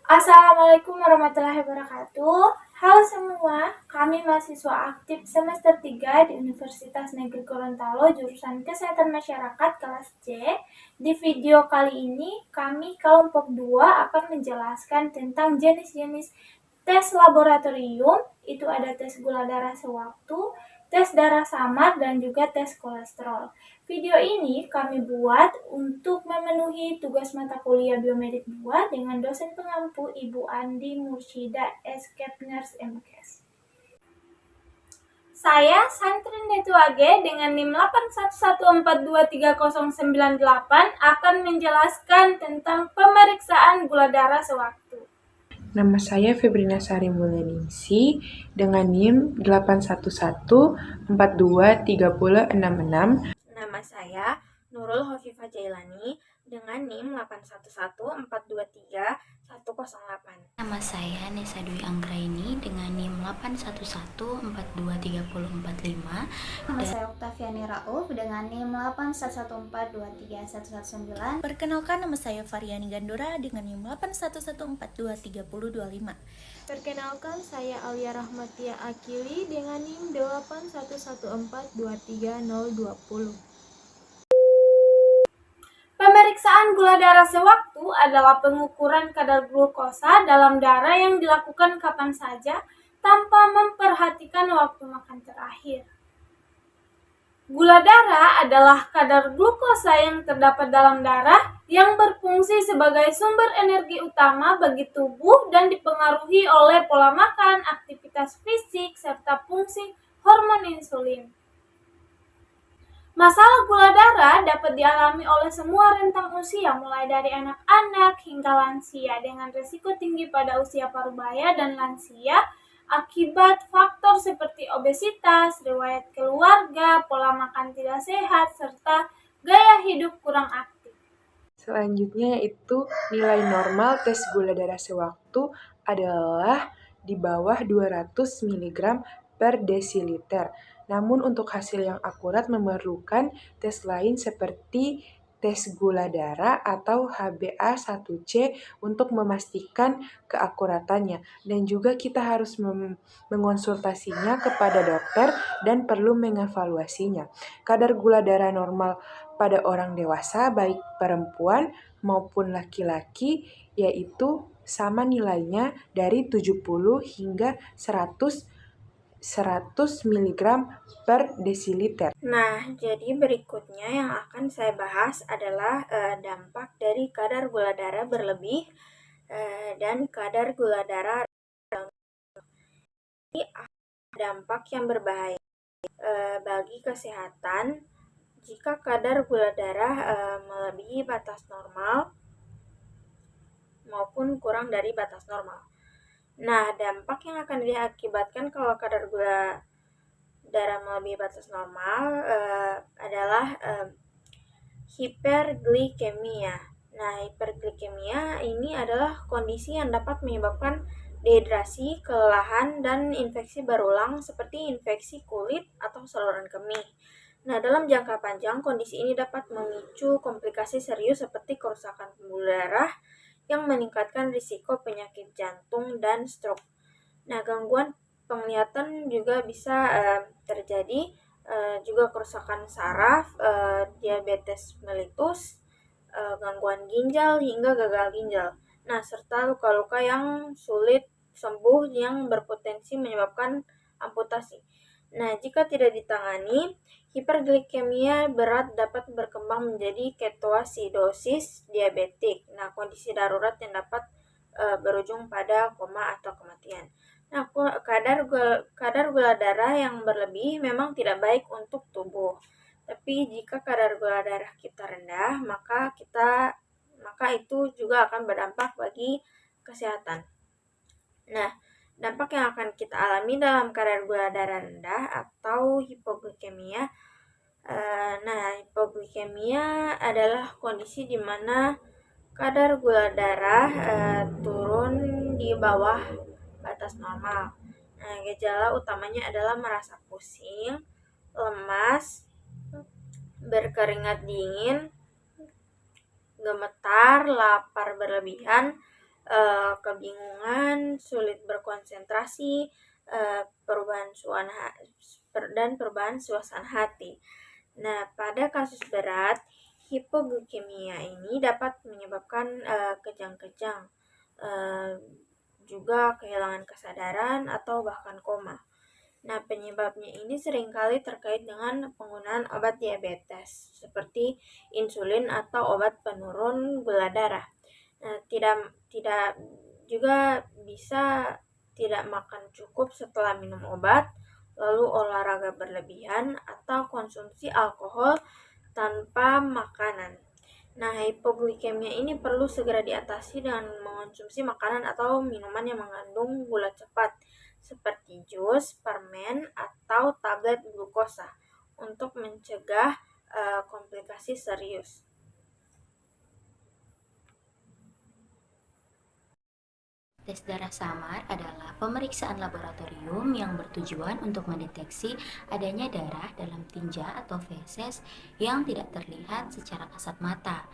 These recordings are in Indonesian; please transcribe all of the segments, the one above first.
Assalamualaikum warahmatullahi wabarakatuh. Halo semua, kami mahasiswa aktif semester 3 di Universitas Negeri Gorontalo jurusan Kesehatan Masyarakat kelas C. Di video kali ini, kami kelompok 2 akan menjelaskan tentang jenis-jenis tes laboratorium. Itu ada tes gula darah sewaktu, tes darah samar, dan juga tes kolesterol. Video ini kami buat untuk memenuhi tugas mata kuliah Biomedik 2 dengan dosen pengampu Ibu Andi Mursyida Escape Nurse MKes. Saya Santri Netuage dengan NIM 811423098 akan menjelaskan tentang pemeriksaan gula darah sewaktu. Nama saya Febrina Sari Mulyaningsih dengan NIM 811423066. Nama saya Nurul Hovifah Jailani dengan NIM 811423108. Nama saya Nesa Dwi Anggraini dengan NIM 811423045. Nama saya Oktaviani Rauf dengan NIM 811423119. Perkenalkan, nama saya Variani Gandura dengan NIM 811423025. Perkenalkan, saya Alia Rahmatia Akili dengan NIM 811423020. Pemeriksaan gula darah sewaktu adalah pengukuran kadar glukosa dalam darah yang dilakukan kapan saja tanpa memperhatikan waktu makan terakhir. Gula darah adalah kadar glukosa yang terdapat dalam darah yang berfungsi sebagai sumber energi utama bagi tubuh dan dipengaruhi oleh pola makan, aktivitas fisik, serta fungsi hormon insulin. Masalah gula darah dapat dialami oleh semua rentang usia, mulai dari anak-anak hingga lansia, dengan risiko tinggi pada usia parubaya dan lansia akibat faktor seperti obesitas, riwayat keluarga, pola makan tidak sehat, serta gaya hidup kurang aktif. Selanjutnya yaitu nilai normal tes gula darah sewaktu adalah di bawah 200 mg per desiliter. Namun untuk hasil yang akurat memerlukan tes lain seperti tes gula darah atau HbA1c untuk memastikan keakuratannya. Dan juga kita harus mengonsultasinya kepada dokter dan perlu mengevaluasinya. Kadar gula darah normal pada orang dewasa baik perempuan maupun laki-laki yaitu sama nilainya dari 70 hingga 100 mg per desiliter. Nah, jadi berikutnya yang akan saya bahas adalah dampak dari kadar gula darah berlebih dan kadar gula darah dampak yang berbahaya bagi kesehatan jika kadar gula darah melebihi batas normal maupun kurang dari batas normal. Nah, dampak yang akan diakibatkan kalau kadar gula darah melebihi batas normal adalah hiperglikemia. Nah, hiperglikemia ini adalah kondisi yang dapat menyebabkan dehidrasi, kelelahan, dan infeksi berulang seperti infeksi kulit atau saluran kemih. Nah, dalam jangka panjang, kondisi ini dapat memicu komplikasi serius seperti kerusakan pembuluh darah yang meningkatkan risiko penyakit jantung dan stroke. Nah, gangguan penglihatan juga bisa terjadi, juga kerusakan saraf, diabetes mellitus, gangguan ginjal hingga gagal ginjal. Nah, serta luka-luka yang sulit sembuh yang berpotensi menyebabkan amputasi. Nah, jika tidak ditangani, hiperglikemia berat dapat berkembang menjadi ketoasidosis diabetik. Nah, kondisi darurat yang dapat berujung pada koma atau kematian. Nah, kadar gula darah yang berlebih memang tidak baik untuk tubuh. Tapi jika kadar gula darah kita rendah, maka itu juga akan berdampak bagi kesehatan. Nah, dampak yang akan kita alami dalam kadar gula darah rendah atau hipoglikemia. Hipoglikemia adalah kondisi di mana kadar gula darah turun di bawah batas normal. Nah, gejala utamanya adalah merasa pusing, lemas, berkeringat dingin, gemetar, lapar berlebihan, kebingungan, sulit berkonsentrasi, dan perubahan suasana hati. Nah, pada kasus berat, hipoglikemia ini dapat menyebabkan kejang-kejang, juga kehilangan kesadaran atau bahkan koma. Nah, penyebabnya ini seringkali terkait dengan penggunaan obat diabetes seperti insulin atau obat penurun gula darah. Nah, tidak juga bisa tidak makan cukup setelah minum obat, lalu olahraga berlebihan atau konsumsi alkohol tanpa makanan. Nah, hipoglikemia ini perlu segera diatasi dengan mengonsumsi makanan atau minuman yang mengandung gula cepat, seperti jus, permen, atau tablet glukosa, untuk mencegah komplikasi serius. Tes darah samar adalah pemeriksaan laboratorium yang bertujuan untuk mendeteksi adanya darah dalam tinja atau feses yang tidak terlihat secara kasat mata.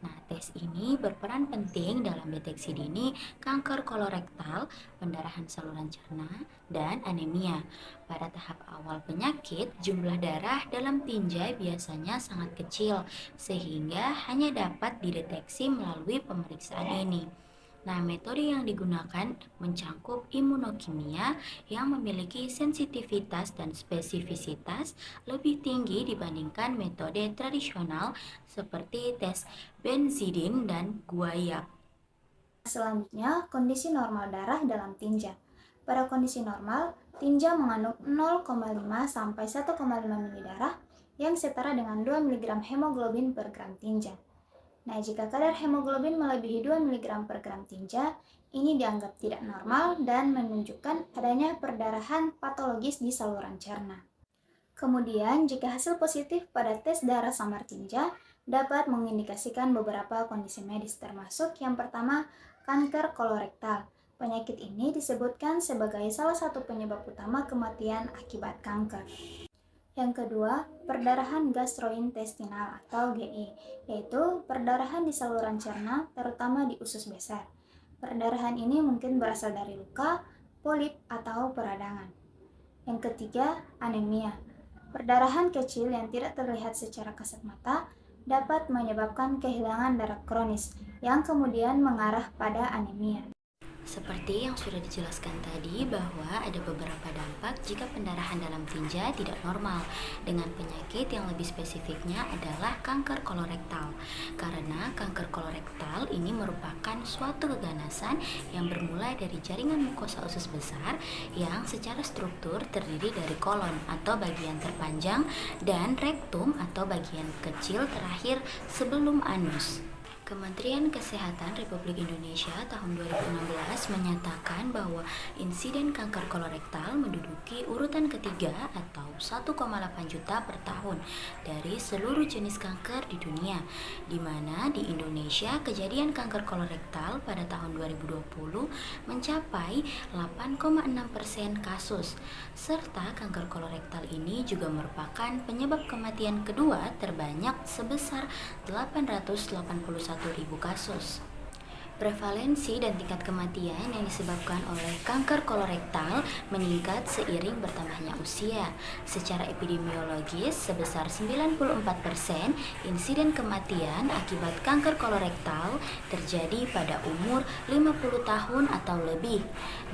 Nah, tes ini berperan penting dalam deteksi dini kanker kolorektal, pendarahan saluran cerna, dan anemia. Pada tahap awal penyakit, jumlah darah dalam tinja biasanya sangat kecil, sehingga hanya dapat dideteksi melalui pemeriksaan ini. Nah, metode yang digunakan mencangkup imunokimia yang memiliki sensitivitas dan spesifisitas lebih tinggi dibandingkan metode tradisional seperti tes benzidin dan guaiac. Selanjutnya, kondisi normal darah dalam tinja. Pada kondisi normal, tinja mengandung 0,5 sampai 1,5 ml darah yang setara dengan 2 mg hemoglobin per gram tinja. Nah, jika kadar hemoglobin melebihi 2 mg per gram tinja, ini dianggap tidak normal dan menunjukkan adanya perdarahan patologis di saluran cerna. Kemudian, jika hasil positif pada tes darah samar tinja, dapat mengindikasikan beberapa kondisi medis termasuk yang pertama, kanker kolorektal. Penyakit ini disebutkan sebagai salah satu penyebab utama kematian akibat kanker. Yang kedua, perdarahan gastrointestinal atau GI, yaitu perdarahan di saluran cerna, terutama di usus besar. Perdarahan ini mungkin berasal dari luka, polip, atau peradangan. Yang ketiga, anemia. Perdarahan kecil yang tidak terlihat secara kasat mata dapat menyebabkan kehilangan darah kronis, yang kemudian mengarah pada anemia. Seperti yang sudah dijelaskan tadi bahwa ada beberapa dampak jika pendarahan dalam tinja tidak normal, dengan penyakit yang lebih spesifiknya adalah kanker kolorektal. Karena kanker kolorektal ini merupakan suatu keganasan yang bermula dari jaringan mukosa usus besar yang secara struktur terdiri dari kolon atau bagian terpanjang dan rektum atau bagian kecil terakhir sebelum anus. Kementerian Kesehatan Republik Indonesia tahun 2016 menyatakan bahwa insiden kanker kolorektal menduduki urutan ketiga atau 1,8 juta per tahun dari seluruh jenis kanker di dunia, di mana di Indonesia kejadian kanker kolorektal pada tahun 2020 mencapai 8,6% kasus, serta kanker kolorektal ini juga merupakan penyebab kematian kedua terbanyak sebesar 881.000 kasus. Prevalensi dan tingkat kematian yang disebabkan oleh kanker kolorektal meningkat seiring bertambahnya usia. Secara epidemiologis, sebesar 94% insiden kematian akibat kanker kolorektal terjadi pada umur 50 tahun atau lebih.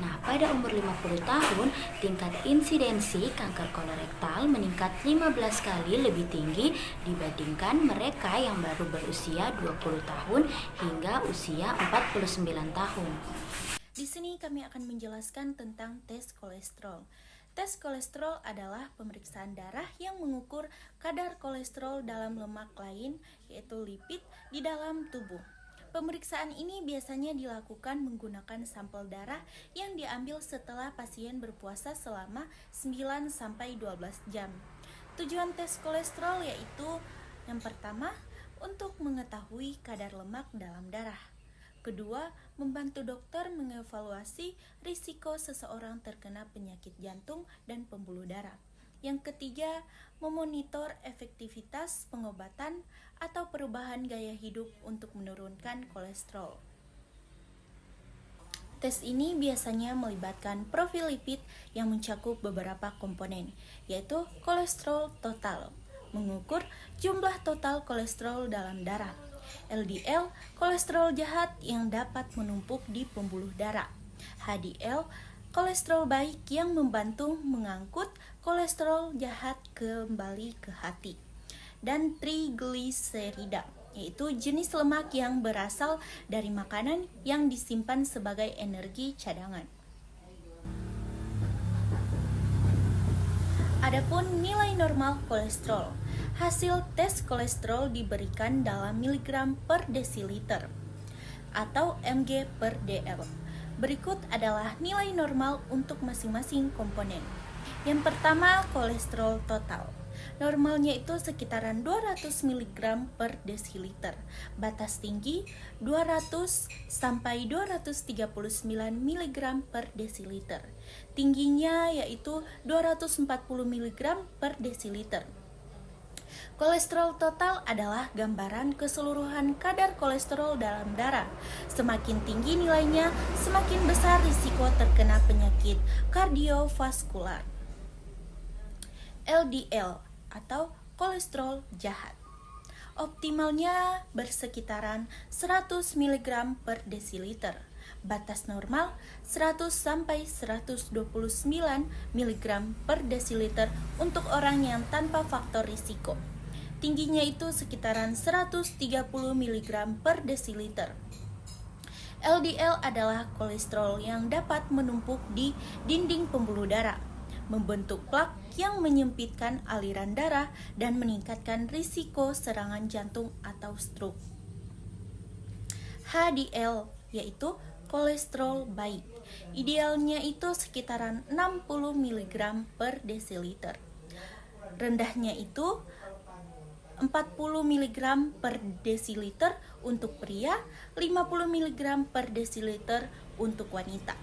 Nah, pada umur 50 tahun, tingkat insidensi kanker kolorektal meningkat 15 kali lebih tinggi dibandingkan mereka yang baru berusia 20 tahun hingga usia 49 tahun. Di sini kami akan menjelaskan tentang tes kolesterol. Tes kolesterol adalah pemeriksaan darah yang mengukur kadar kolesterol dalam lemak lain, yaitu lipid, di dalam tubuh. Pemeriksaan ini biasanya dilakukan menggunakan sampel darah yang diambil setelah pasien berpuasa selama 9-12 jam. Tujuan tes kolesterol yaitu yang pertama, untuk mengetahui kadar lemak dalam darah. Kedua, membantu dokter mengevaluasi risiko seseorang terkena penyakit jantung dan pembuluh darah. Yang ketiga, memonitor efektivitas pengobatan atau perubahan gaya hidup untuk menurunkan kolesterol. Tes ini biasanya melibatkan profil lipid yang mencakup beberapa komponen, yaitu kolesterol total, mengukur jumlah total kolesterol dalam darah, LDL, kolesterol jahat yang dapat menumpuk di pembuluh darah, HDL, kolesterol baik yang membantu mengangkut kolesterol jahat kembali ke hati, dan trigliserida, yaitu jenis lemak yang berasal dari makanan yang disimpan sebagai energi cadangan. Adapun nilai normal kolesterol, hasil tes kolesterol diberikan dalam miligram per desiliter atau mg per dl. Berikut adalah nilai normal untuk masing-masing komponen. Yang pertama, kolesterol total. Normalnya itu sekitaran 200 mg per desiliter. Batas tinggi 200 sampai 239 mg per desiliter. Tingginya yaitu 240 mg per desiliter. Kolesterol total adalah gambaran keseluruhan kadar kolesterol dalam darah. Semakin tinggi nilainya, semakin besar risiko terkena penyakit kardiovaskular. LDL atau kolesterol jahat. Optimalnya bersekitaran 100 mg per desiliter. Batas normal 100 sampai 129 mg per desiliter untuk orang yang tanpa faktor risiko. Tingginya itu sekitaran 130 mg per desiliter. LDL adalah kolesterol yang dapat menumpuk di dinding pembuluh darah, membentuk plak yang menyempitkan aliran darah dan meningkatkan risiko serangan jantung atau stroke. HDL yaitu kolesterol baik. Idealnya itu sekitaran 60 mg per desiliter. Rendahnya itu 40 mg per desiliter untuk pria, 50 mg per desiliter untuk wanita.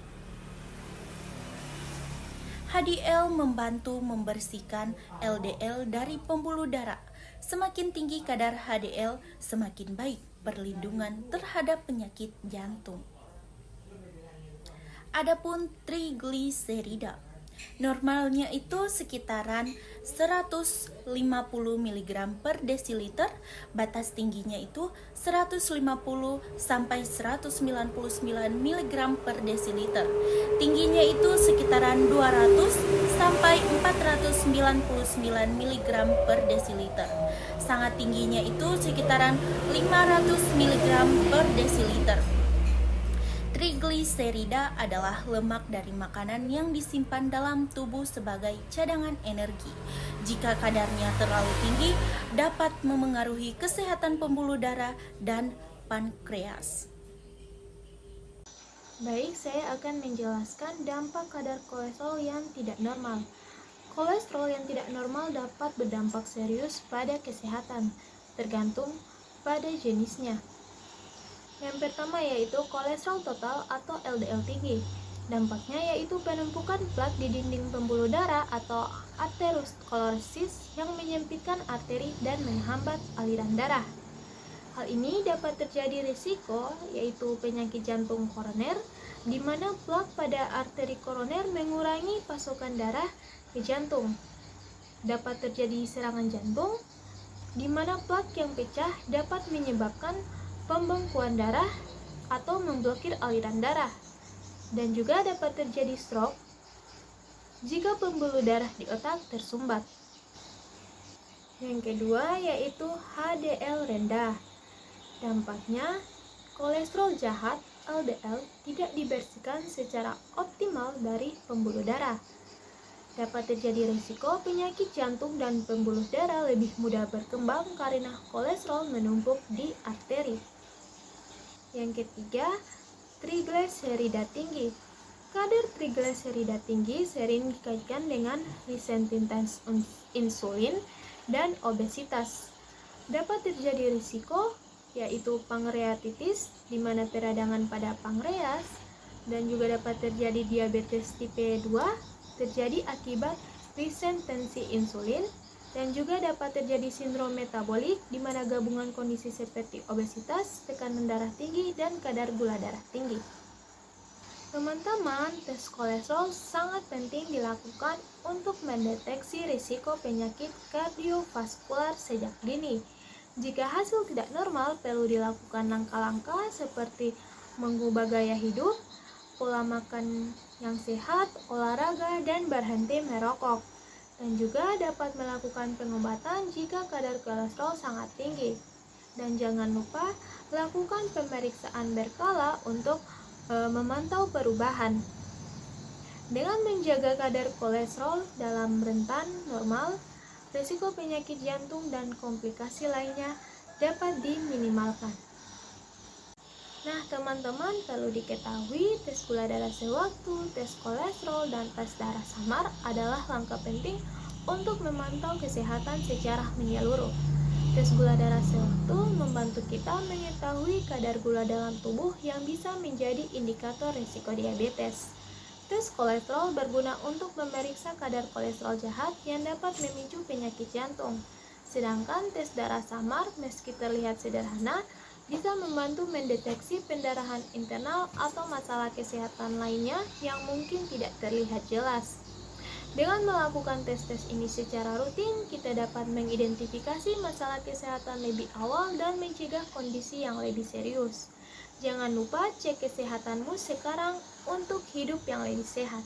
HDL membantu membersihkan LDL dari pembuluh darah. Semakin tinggi kadar HDL, semakin baik perlindungan terhadap penyakit jantung. Adapun trigliserida, normalnya itu sekitaran 150 mg per desiliter, batas tingginya itu 150 sampai 199 mg per desiliter. Tingginya itu sekitaran 200 sampai 499 mg per desiliter. Sangat tingginya itu sekitaran 500 mg per desiliter. Trigliserida adalah lemak dari makanan yang disimpan dalam tubuh sebagai cadangan energi. Jika kadarnya terlalu tinggi, dapat memengaruhi kesehatan pembuluh darah dan pankreas. Baik, saya akan menjelaskan dampak kadar kolesterol yang tidak normal. Kolesterol yang tidak normal dapat berdampak serius pada kesehatan, tergantung pada jenisnya. Yang pertama yaitu kolesterol total atau LDL tinggi. Dampaknya yaitu penumpukan plak di dinding pembuluh darah atau aterosklerosis yang menyempitkan arteri dan menghambat aliran darah. Hal ini dapat terjadi risiko yaitu penyakit jantung koroner, di mana plak pada arteri koroner mengurangi pasokan darah ke jantung. Dapat terjadi serangan jantung, di mana plak yang pecah dapat menyebabkan pembengkuan darah atau memblokir aliran darah, dan juga dapat terjadi stroke jika pembuluh darah di otak tersumbat. Yang kedua yaitu HDL rendah. Dampaknya, kolesterol jahat LDL tidak dibersihkan secara optimal dari pembuluh darah. Dapat terjadi risiko penyakit jantung dan pembuluh darah lebih mudah berkembang karena kolesterol menumpuk di arteri. Yang ketiga, trigliserida tinggi. Kadar trigliserida tinggi sering dikaitkan dengan resistentinitas insulin dan obesitas. Dapat terjadi risiko yaitu pankreatitis, di mana peradangan pada pankreas, dan juga dapat terjadi diabetes tipe 2 terjadi akibat resistensi insulin, dan juga dapat terjadi sindrom metabolik, di mana gabungan kondisi seperti obesitas, tekanan darah tinggi, dan kadar gula darah tinggi. Teman-teman, tes kolesterol sangat penting dilakukan untuk mendeteksi risiko penyakit kardiovaskular sejak dini. Jika hasil tidak normal, perlu dilakukan langkah-langkah seperti mengubah gaya hidup, pola makan yang sehat, olahraga, dan berhenti merokok. Dan juga dapat melakukan pengobatan jika kadar kolesterol sangat tinggi. Dan jangan lupa lakukan pemeriksaan berkala untuk memantau perubahan. Dengan menjaga kadar kolesterol dalam rentan normal, risiko penyakit jantung dan komplikasi lainnya dapat diminimalkan. Nah, teman-teman perlu diketahui tes gula darah sewaktu, tes kolesterol, dan tes darah samar adalah langkah penting untuk memantau kesehatan secara menyeluruh. Tes gula darah sewaktu membantu kita mengetahui kadar gula dalam tubuh yang bisa menjadi indikator risiko diabetes. Tes kolesterol berguna untuk memeriksa kadar kolesterol jahat yang dapat memicu penyakit jantung. Sedangkan tes darah samar, meski terlihat sederhana, bisa membantu mendeteksi pendarahan internal atau masalah kesehatan lainnya yang mungkin tidak terlihat jelas. Dengan melakukan tes-tes ini secara rutin, kita dapat mengidentifikasi masalah kesehatan lebih awal dan mencegah kondisi yang lebih serius. Jangan lupa cek kesehatanmu sekarang untuk hidup yang lebih sehat.